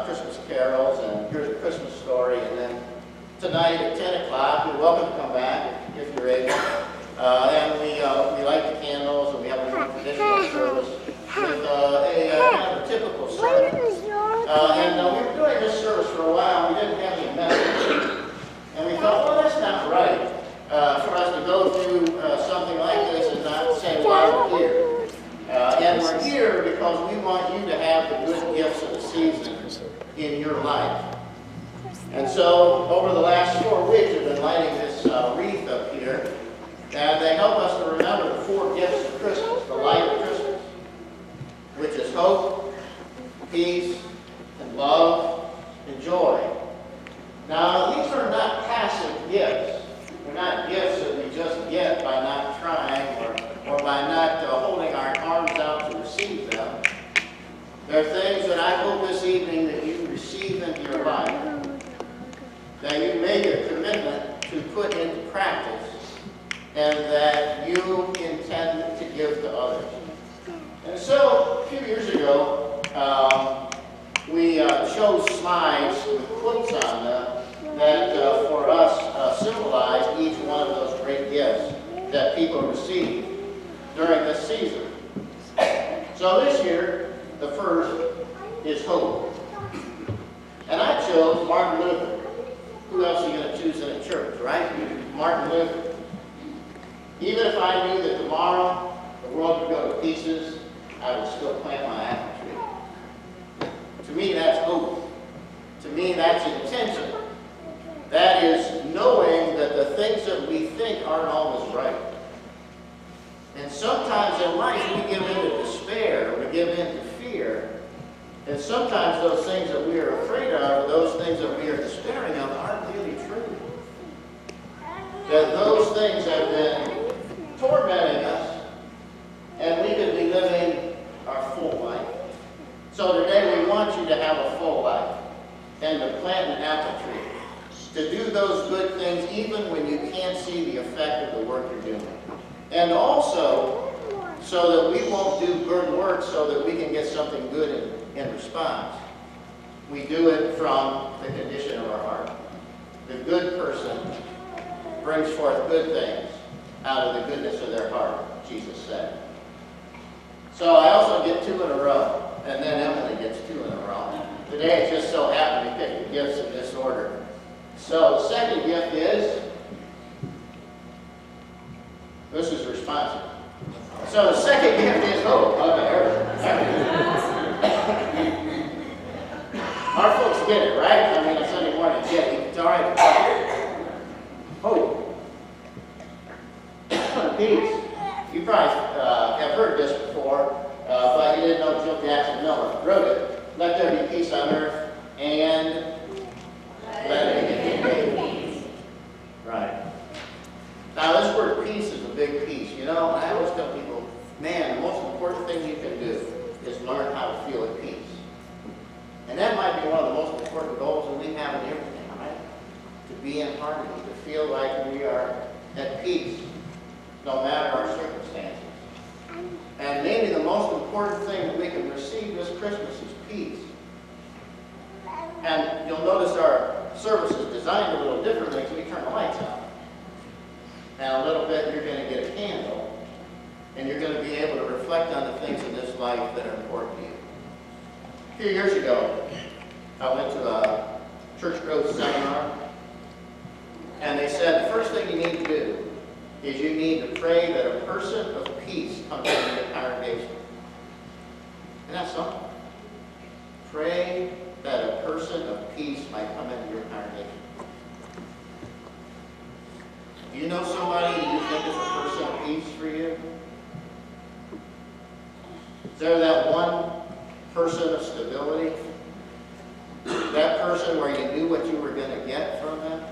Christmas carols, and here's a Christmas story, and then tonight at 10 o'clock, you're welcome to come back if you're able. And we light the candles, and we have a more traditional service with kind of a typical sermon. And we were doing this service for a while. We didn't have any message, and we thought, well, that's not right for us to go through something like this and not say why we're here. And we're here because we want you to have the good gifts of the season in your life. And so, over the last 4 weeks, we've been lighting this wreath up here, and they help us to remember the 4 gifts of Christmas, the light of Christmas, which is hope, peace, and love, and joy. Now, these are not passive gifts. They're not gifts that we just get by not trying or by not holding our arms out to receive them. They're things that I hope this evening that you receive into your life, that you make a commitment to put into practice, and that you intend to give to others. And so, a few years ago, we chose slides with quotes on them that for us symbolized each one of those great gifts that people receive during this season. So this year, the first is hope. And I chose Martin Luther. Who else are you going to choose in a church, right? Martin Luther. Even if I knew that tomorrow the world would go to pieces, I would still plant my apple tree. To me, that's hope. To me, that's intention. That is knowing that the things that we think aren't always right. And sometimes in life we give in to despair, we give in to fear. And sometimes those things that we are afraid of, or those things that we are despairing of, aren't really true. That those things have been tormenting us, and we could be living our full life. So today we want you to have a full life, and to plant an apple tree. To do those good things even when you can't see the effect of the work you're doing. And also, so that we won't do good work so that we can get something good in response. We do it from the condition of our heart. The good person brings forth good things out of the goodness of their heart, Jesus said. So I also get 2 in a row, and then Emily gets 2 in a row. Today it just so happened we picked the gifts in this order. So the second gift is, this is responsive. So the second gift is hope. Our folks get it, right? I mean, on Sunday morning, get it. It's all right. Hope. Peace. You probably have heard this before, but you didn't know Joe Jackson Miller wrote it. Let there be peace on earth and let it be. Right. Now, this word peace is a big piece. You know, I always tell people, man, the most important thing you can do is learn how to feel at peace. And that might be one of the most important goals that we have in everything, right? To be in harmony, to feel like we are at peace, no matter our circumstances. And maybe the most important thing that we can receive this Christmas is peace. And you'll notice our service is designed a little differently, so we turn the lights out. Now, a little bit, you're going to get a candle, and you're going to be able to reflect on the things in this life that are important to you. A few years ago, I went to a church growth seminar, and they said the first thing you need to do is you need to pray that a person of peace comes into the congregation. Isn't that something? Pray that a person of peace might come into your congregation. Do you know somebody that you think is a person of peace for you? Is there that one person of stability? That person where you knew what you were going to get from them?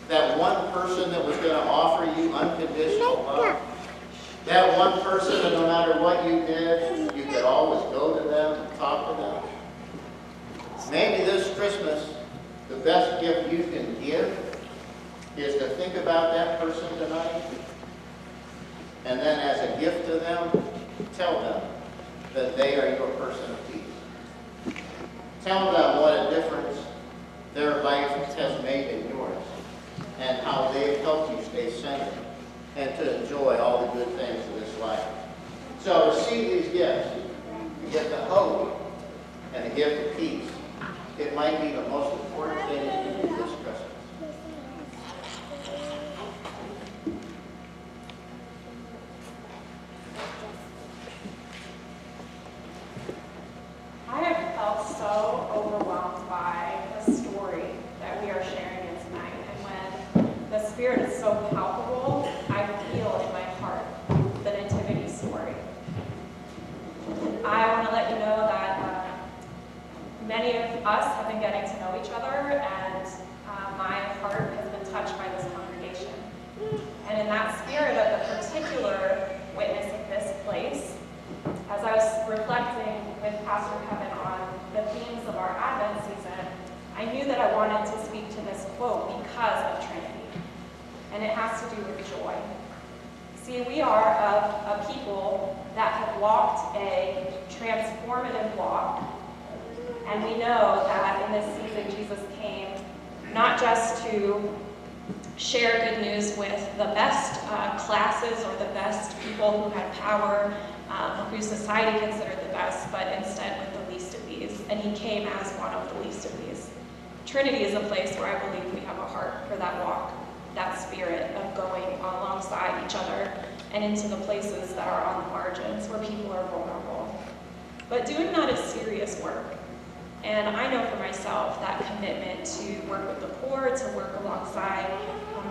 That one person that was going to offer you unconditional love? That one person that no matter what you did, you could always go to them and talk to them? Maybe this Christmas, the best gift you can give is to think about that person tonight, and then as a gift to them, tell them that they are your person of peace. Tell them what a difference their life has made in yours and how they've helped you stay centered and to enjoy all the good things of this life. So receive these gifts, the gift of hope and the gift of peace. It might be the most important thing that you do this Christmas. I have felt so overwhelmed by the story that we are sharing in tonight. And when the Spirit is so palpable, I feel in my heart the Nativity story. I want to let you know that many of us have been getting to know each other, and my heart has been touched by this congregation. And in that spirit of the particular witness of this place, as I was reflecting with Pastor Kevin on the themes of our Advent season, I knew that I wanted to speak to this quote because of Trinity. And it has to do with joy. See, we are a people that have walked a transformative walk. And we know that in this season, Jesus came not just to share good news with the best classes or the best people who had power, who society considered the best, but instead with the least of these. And he came as one of the least of these. Trinity is a place where I believe we have a heart for that walk, that spirit of going alongside each other and into the places that are on the margins where people are vulnerable. But doing that is serious work. And I know for myself that commitment to work with the poor, to work alongside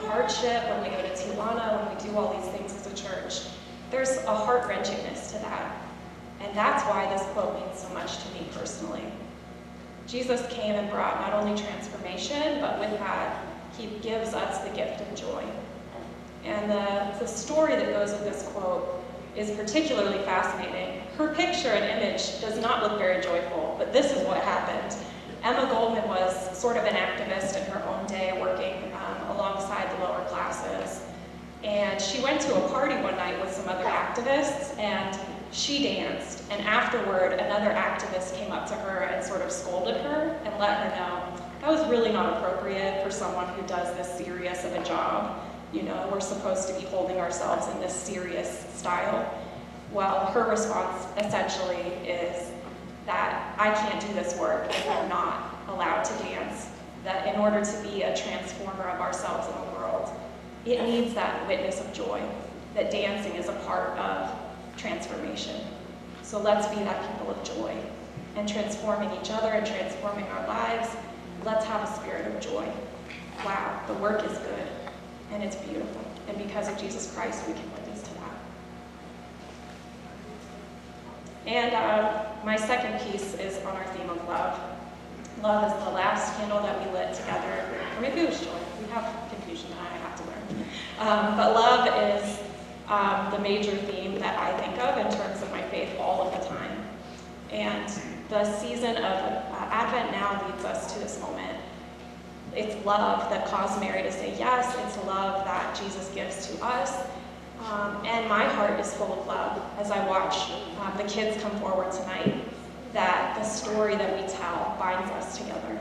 hardship, when we go to Tijuana, when we do all these things as a church, there's a heart-wrenchingness to that. And that's why this quote means so much to me personally. Jesus came and brought not only transformation, but with that, he gives us the gift of joy. And the story that goes with this quote is particularly fascinating. Her picture and image does not look very joyful, but this is what happened. Emma Goldman was sort of an activist in her own day, working alongside the lower classes. And she went to a party one night with some other activists, and she danced. And afterward, another activist came up to her and sort of scolded her and let her know that was really not appropriate for someone who does this serious of a job. You know, we're supposed to be holding ourselves in this serious style. Well, her response essentially is that I can't do this work if I'm not allowed to dance, that in order to be a transformer of ourselves in the world, it needs that witness of joy, that dancing is a part of transformation. So let's be that people of joy and transforming each other and transforming our lives. Let's have a spirit of joy. Wow, the work is good and it's beautiful. And because of Jesus Christ, we can witness to that. And my second piece is on our theme of love. Love is the last candle that we lit together. Or maybe it was joy. We have confusion that I have to learn. But love is the major theme that I think of in terms of my faith all of the time. And the season of Advent now leads us to this moment. It's love that caused Mary to say yes. It's love that Jesus gives to us. And my heart is full of love as I watch the kids come forward tonight, that the story that we tell binds us together.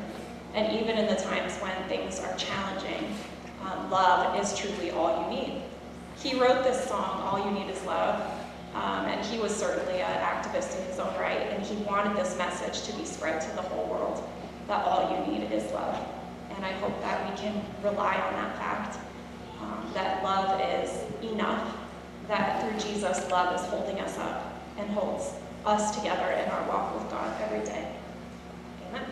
And even in the times when things are challenging, love is truly all you need. He wrote this song, All You Need Is Love, and he was certainly an activist in his own right, and he wanted this message to be spread to the whole world, that all you need is love. And I hope that we can rely on that fact, that love is enough, that through Jesus, love is holding us up and holds us together in our walk with God every day. Amen.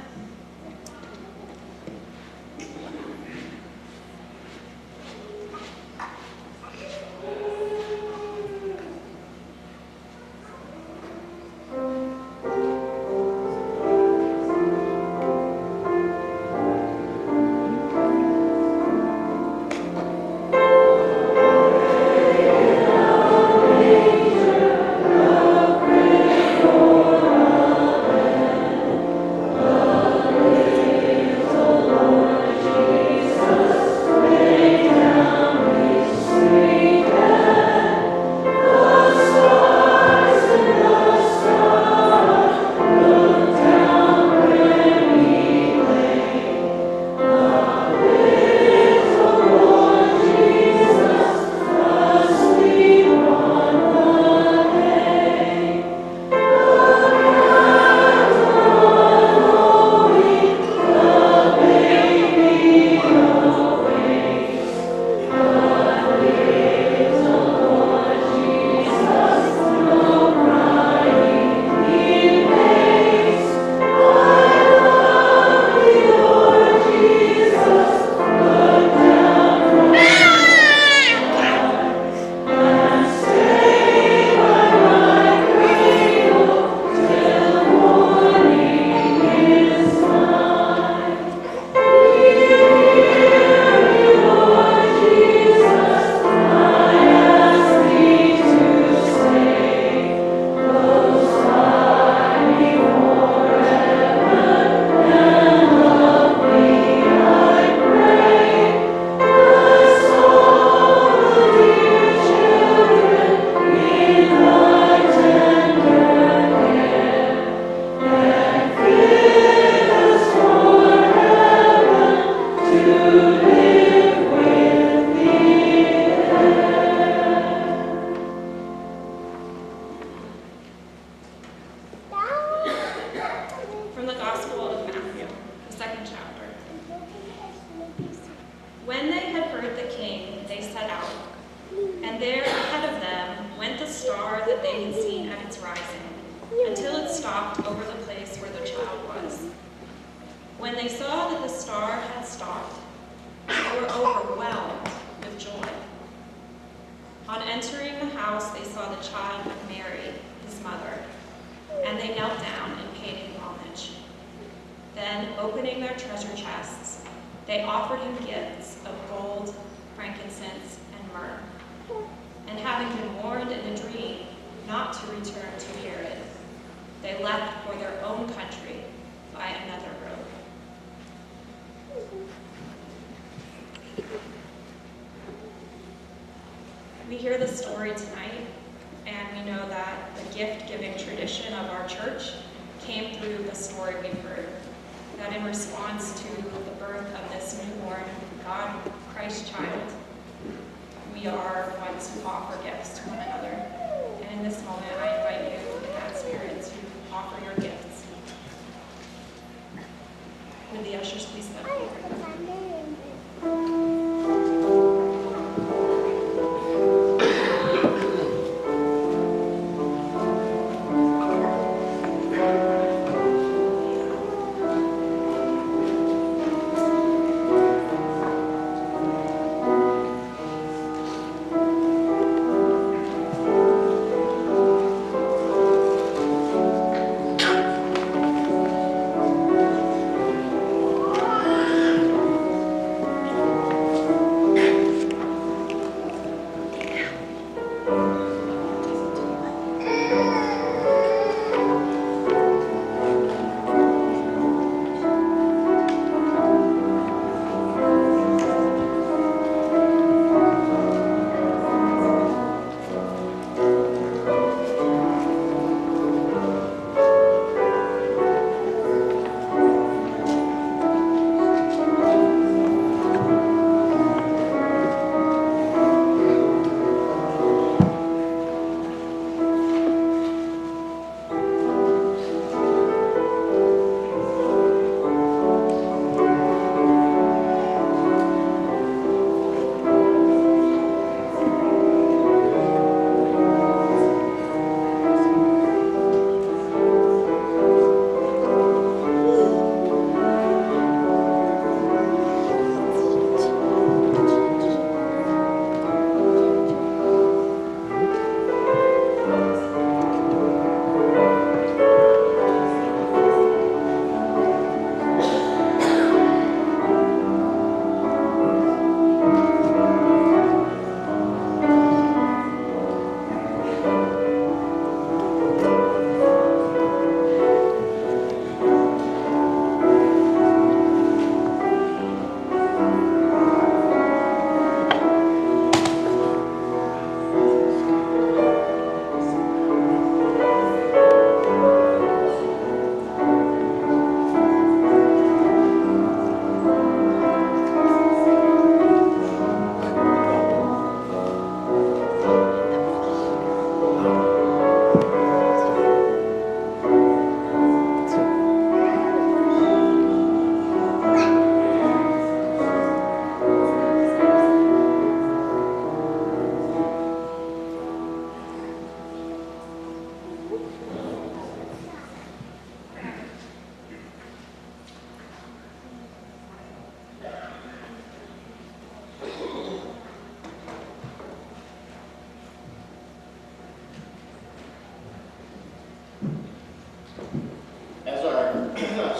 they had seen at its rising, until it stopped over the place where the child was. When they saw that the star had stopped, they were overwhelmed with joy. On entering the house, they saw the child with Mary, his mother, and they knelt down and paid him homage. Then, opening their treasure chests, they offered him gifts of gold, frankincense, and myrrh. And having been warned in a dream not to return to Herod, they left for their own country by another road. We hear the story tonight, and we know that the gift-giving tradition of our church came through the story we've heard. That in response to the birth of this newborn God, Christ child, we are ones who offer gifts to one another. And in this moment, I invite you in that spirit to offer your gifts. Would the ushers please step forward?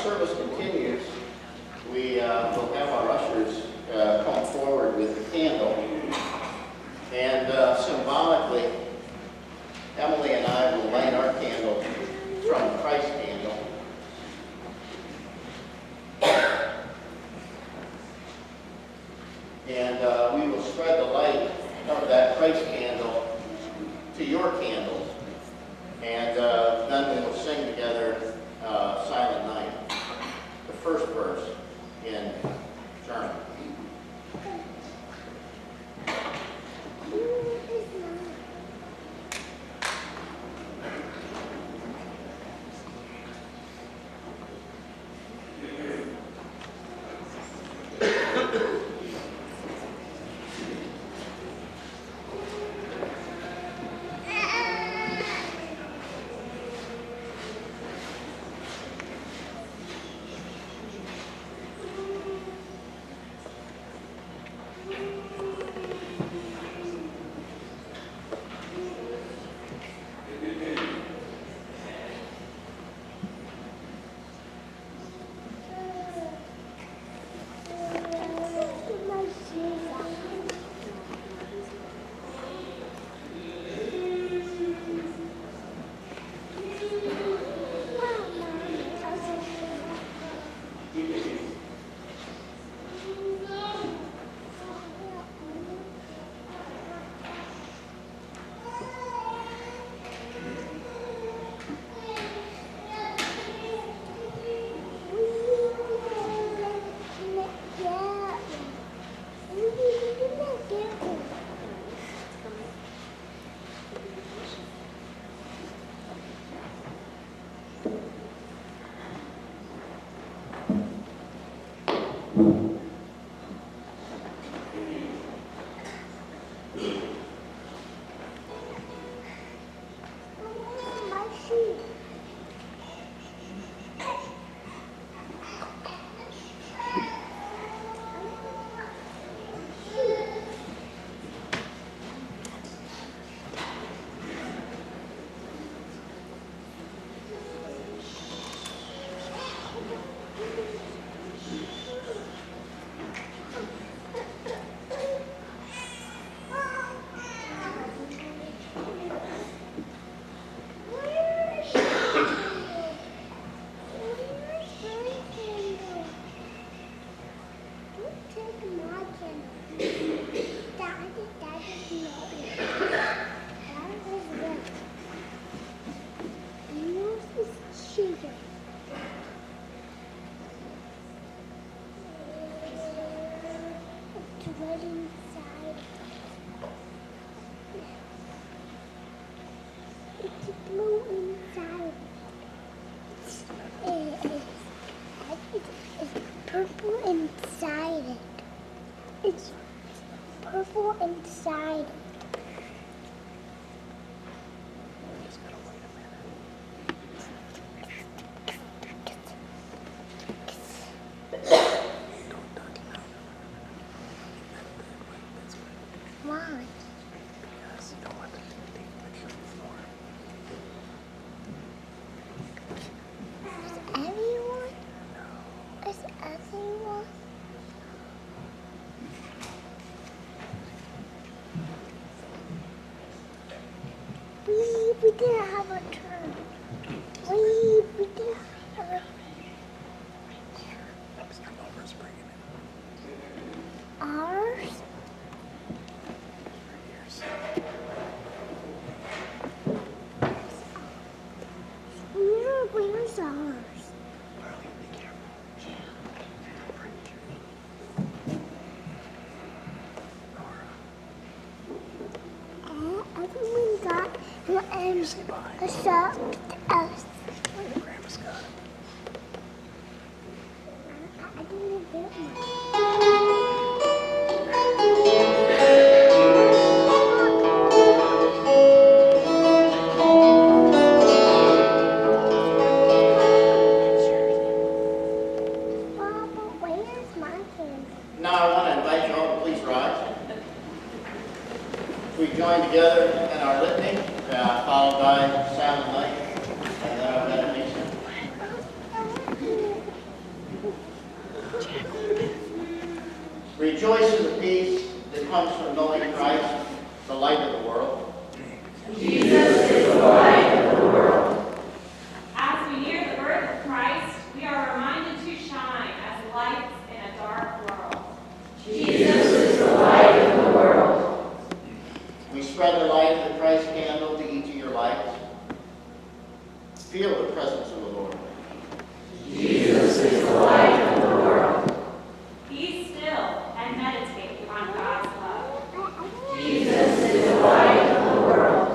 Service continues. We will have our ushers come forward with the candle. And symbolically, Emily and I will light our candle from the Christ candle. And we will spread the light of that Christ candle to your candles. And then we will sing together Silent Night, the first verse in German. Purple inside it. It's purple inside it. Why? Because you don't want to take pictures before. Is everyone? Is everyone? We didn't have a turn. We didn't have a Mr. Lover's bringing it. ours. Where's ours? Darling, be careful. Everyone got Say bye. a soft us. Grandma Scott. I didn't get one. Papa, where's my candy? Now I want to invite you all to please rise. We join together in our litany, followed by Silent Night, and then our meditation. Rejoice in the peace that comes from knowing Christ, the light of the world. As we near the birth of Christ, we are reminded to shine as lights in a dark world. We spread the light of the Christ candle to each of your lights. Feel the presence of the Lord. Be still and meditate on God's love. Jesus is the light of the world.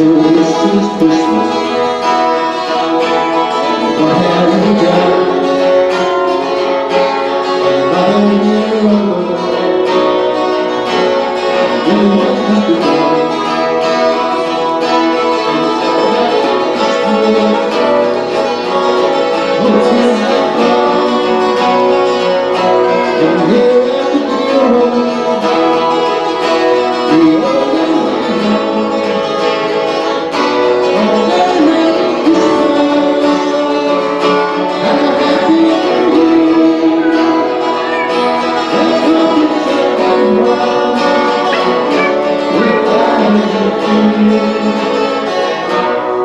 So this is Christmas. What have we done? Another year over. We want to be done. What's in that done? One year after year over. We all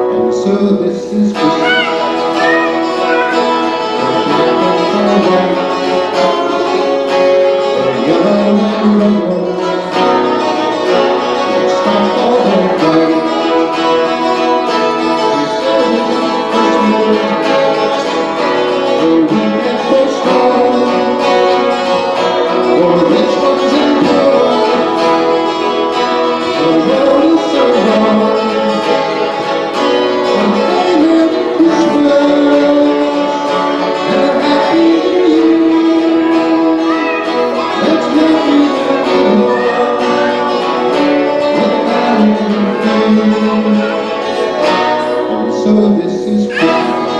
and so this is Christmas. So this is Christmas.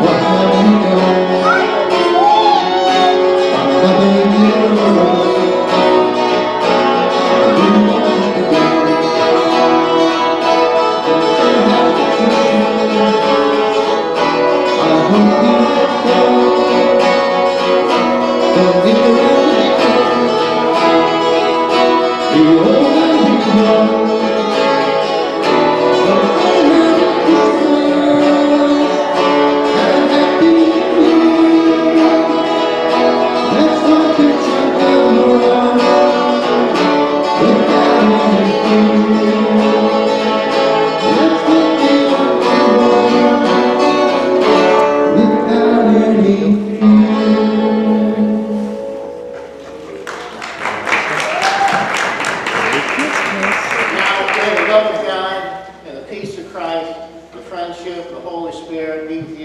What have we done? Another year over. We want to be done. I hope you have fun. Don't give it up. The old and the young. Now, may the love of God and the peace of Christ, the friendship, the Holy Spirit be with